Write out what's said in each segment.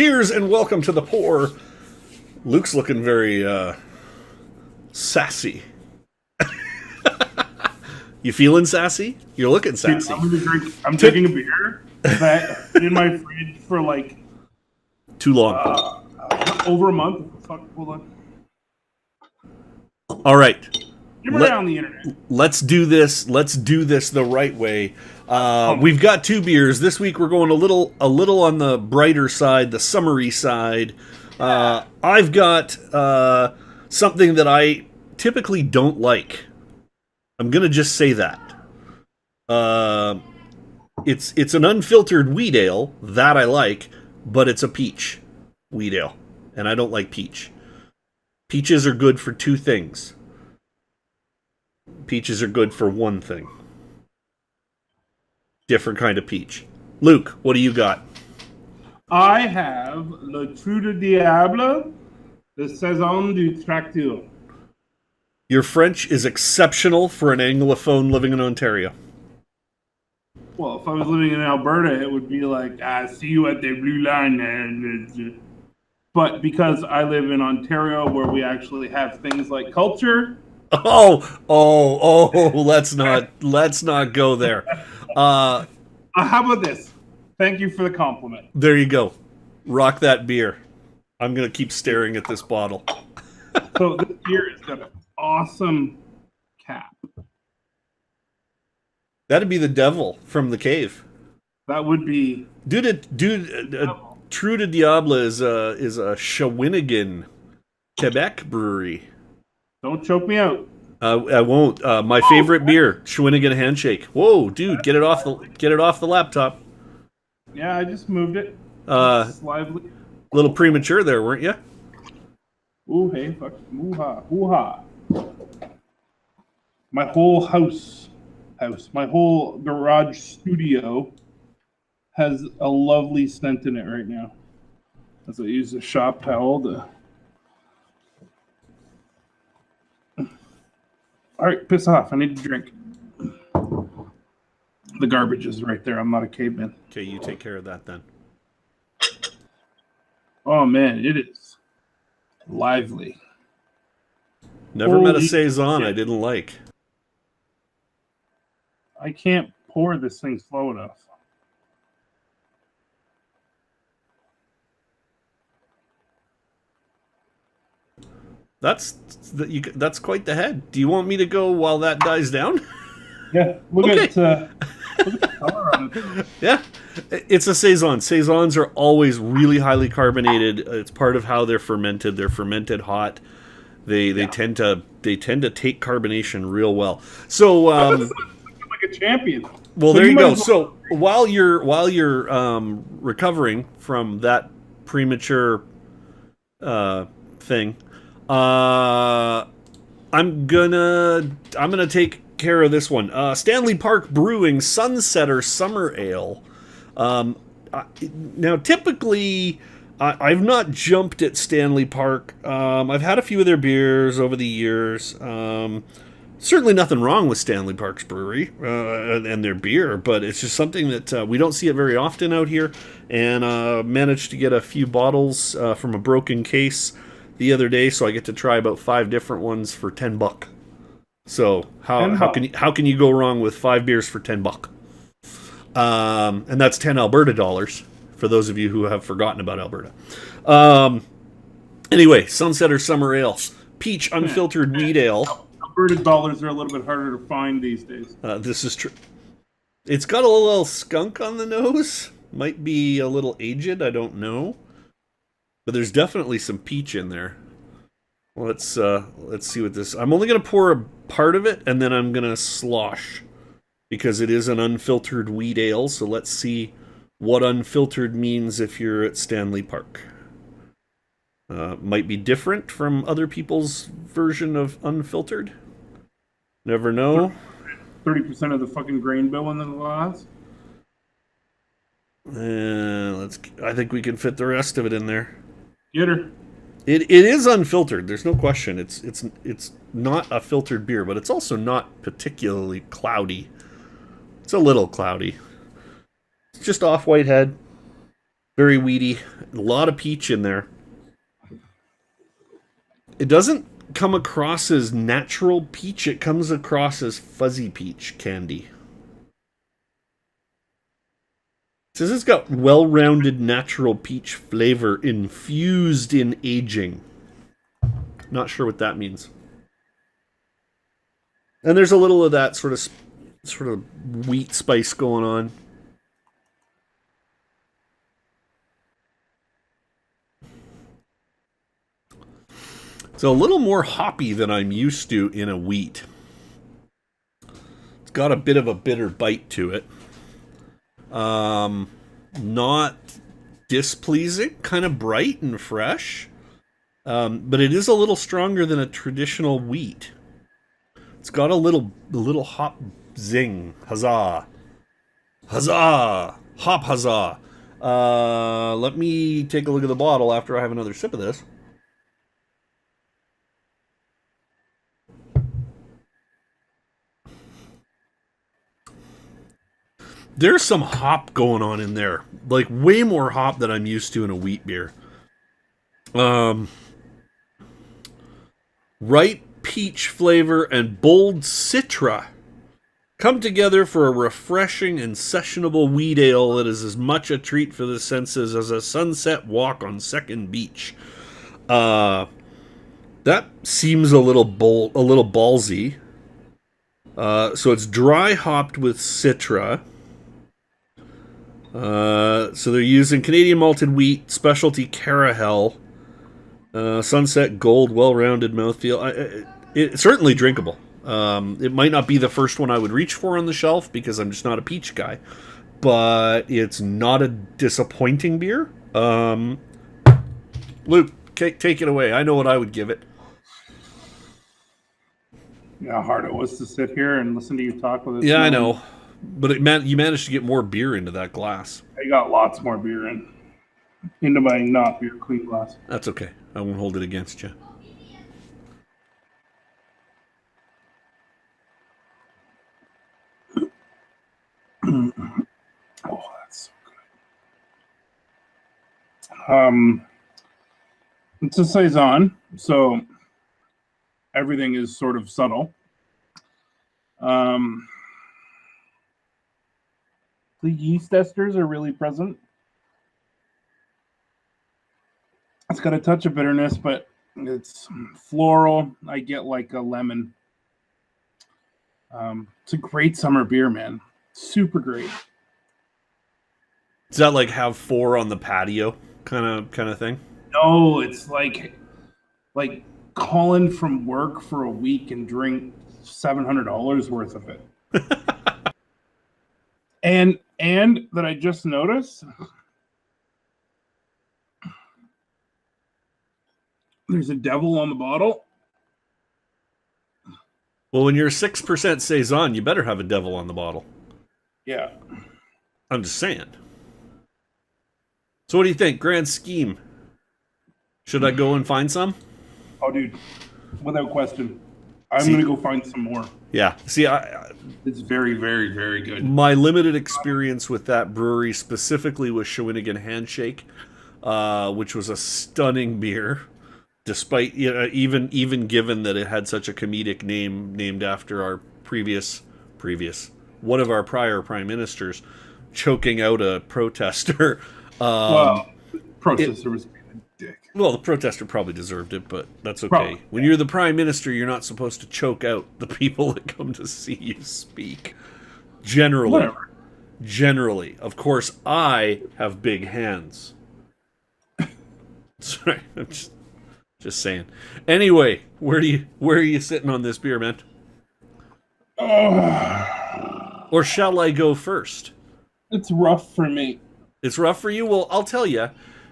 Cheers and welcome to the pour. Luke's looking very sassy. You feeling sassy? You're looking sassy. I'm drinking a beer that in my fridge for like too long. Over a month. Fuck, hold on. All right. Get around the internet. Let's do this. Let's do this the right way. We've got two beers this week. We're going a little on the brighter side, the summery side. I've got something that I typically don't like. I'm gonna just say that. It's an unfiltered wheat ale that I like, but it's a peach wheat ale, and I don't like peach. Peaches are good for two things. Peaches are good for one thing. Different kind of peach. Luke, what do you got? I have le Trou de Diable, the Saison du Tracteur. Your French is exceptional for an Anglophone living in Ontario. Well, if I was living in Alberta, it would be like, I see you at the blue line. But because I live in Ontario, where we actually have things like culture. Let's not go there. How about this? Thank you for the compliment. There you go. Rock that beer. I'm going to keep staring at this bottle. So this beer has got an awesome cap. That'd be the devil from the cave. That would be... Trou de Diable is a Shawinigan, Quebec brewery. Don't choke me out. I won't. My favorite beer, Shawinigan Handshake. Whoa, dude, get it off the laptop. Yeah, I just moved it. Lively. A little premature there, weren't you? Ooh, hey, fuck. Ooh-ha. Ooh-ha. My whole house, my whole garage studio has a lovely scent in it right now. As I use a shop towel to... All right, piss off. I need to drink. The garbage is right there. I'm not a caveman. Okay, you take care of that then. Oh, man, it is lively. Never met a Saison I didn't like. I can't pour this thing slow enough. That's quite the head. Do you want me to go while that dies down? Yeah, look at the color on it. Yeah, it's a Saison. Saisons are always really highly carbonated. It's part of how they're fermented. They're fermented hot. They tend to take carbonation real well. So like a champion. Well, there you go. So while you're recovering from that premature thing. I'm gonna take care of this one. Stanley Park Brewing Sunsetter Summer Ale. Now, typically, I've not jumped at Stanley Park. I've had a few of their beers over the years. Certainly nothing wrong with Stanley Park's brewery and their beer, but it's just something that we don't see it very often out here. And managed to get a few bottles from a broken case the other day, so I get to try about 5 different ones for $10. So how can you go wrong with 5 beers for $10? And that's 10 Alberta dollars for those of you who have forgotten about Alberta. Anyway, Sunsetter Summer Ale, peach unfiltered wheat ale. Alberta dollars are a little bit harder to find these days. This is true. It's got a little skunk on the nose. Might be a little aged. I don't know. But there's definitely some peach in there. Let's see what this... I'm only going to pour a part of it, and then I'm going to slosh. Because it is an unfiltered wheat ale, so let's see what unfiltered means if you're at Stanley Park. Might be different from other people's version of unfiltered. Never know. 30% of the fucking grain bill in the glass. I think we can fit the rest of it in there. Get her. It is unfiltered. There's no question. It's not a filtered beer, but it's also not particularly cloudy. It's a little cloudy. It's just off white head. Very weedy. A lot of peach in there. It doesn't come across as natural peach. It comes across as fuzzy peach candy. It says it's got well-rounded natural peach flavor infused in aging. Not sure what that means. And there's a little of that sort of wheat spice going on. It's a little more hoppy than I'm used to in a wheat. It's got a bit of a bitter bite to it. Not displeasing, kind of bright and fresh. But it is a little stronger than a traditional wheat. It's got a little hop zing. Huzzah. Huzzah. Hop huzzah. Let me take a look at the bottle after I have another sip of this. There's some hop going on in there. Like, way more hop than I'm used to in a wheat beer. Ripe peach flavor and bold citra come together for a refreshing and sessionable wheat ale that is as much a treat for the senses as a sunset walk on Second Beach. That seems a little ballsy. So it's dry hopped with citra. So they're using Canadian malted wheat, specialty Carahel, Sunset Gold, well-rounded mouthfeel. It's certainly drinkable. It might not be the first one I would reach for on the shelf because I'm just not a peach guy, but it's not a disappointing beer. Luke, take it away. I know what I would give it. Yeah, how hard it was to sit here and listen to you talk with it. Yeah, I know. But you managed to get more beer into that glass. I got lots more beer into my not beer clean glass. That's okay. I won't hold it against you. Oh, that's so good. It's a Saison, so everything is sort of subtle. The yeast esters are really present. It's got a touch of bitterness, but it's floral. I get like a lemon. It's a great summer beer, man. Super great. Is that like have 4 on the patio kind of thing? No, it's like calling from work for a week and drink $700 worth of it. And that I just noticed, there's a devil on the bottle. Well, when you're 6% Saison, you better have a devil on the bottle. Yeah. I'm just saying. So what do you think? Grand scheme. Should I go and find some? Oh, dude. Without question. I'm going to go find some more. Yeah. See, it's very, very, very good. My limited experience with that brewery specifically was Shawinigan Handshake, which was a stunning beer, despite even given that it had such a comedic name named after our previous one of our prior prime ministers choking out a protester. Well, protester was being a dick. Well, the protester probably deserved it, but that's okay. Probably. When you're the prime minister, you're not supposed to choke out the people that come to see you speak. Generally. Whatever. Generally. Of course, I have big hands. Sorry, I'm just saying. Anyway, where are you sitting on this beer, man? Or shall I go first? It's rough for me. It's rough for you? Well, I'll tell you.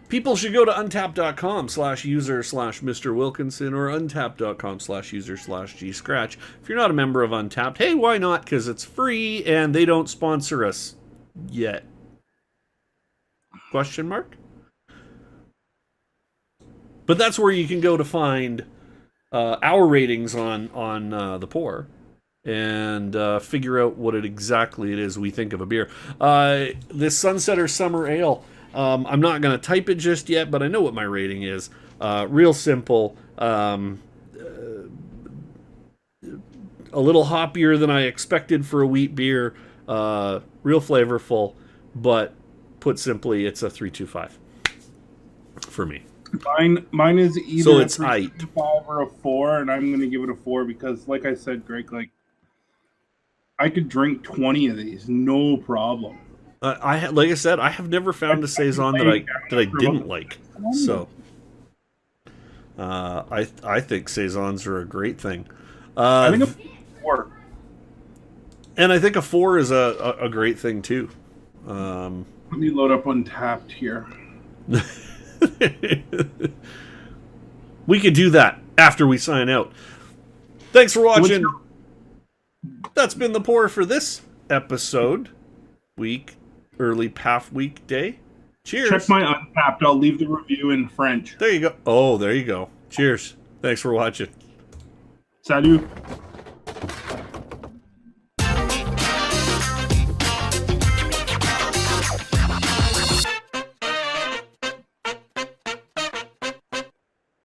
People should go to untapped.com/user/Mr. Wilkinson or untapped.com/user/GScratch. If you're not a member of Untapped, hey, why not? Because it's free and they don't sponsor us yet. Question mark? But that's where you can go to find our ratings on the pour and figure out what exactly it is we think of a beer. This Sunsetter Summer Ale I'm not going to type it just yet, but I know what my rating is. Real simple. A little hoppier than I expected for a wheat beer. Real flavorful, but put simply, it's a 3.25 for me. Mine is either So it's a 3.5 or a 4, and I'm going to give it a 4 because, like I said, Greg, like I could drink 20 of these, no problem. Like I said, I have never found a saison that I didn't like. So I think saisons are a great thing. I think a 4. And I think a 4 is a great thing too. Let me load up Untapped here. We could do that after we sign out. Thanks for watching. That's been the pour for this episode. Early PAF weekday. Cheers. Check my Untapped. I'll leave the review in French. There you go. Oh, there you go. Cheers. Thanks for watching. Salut.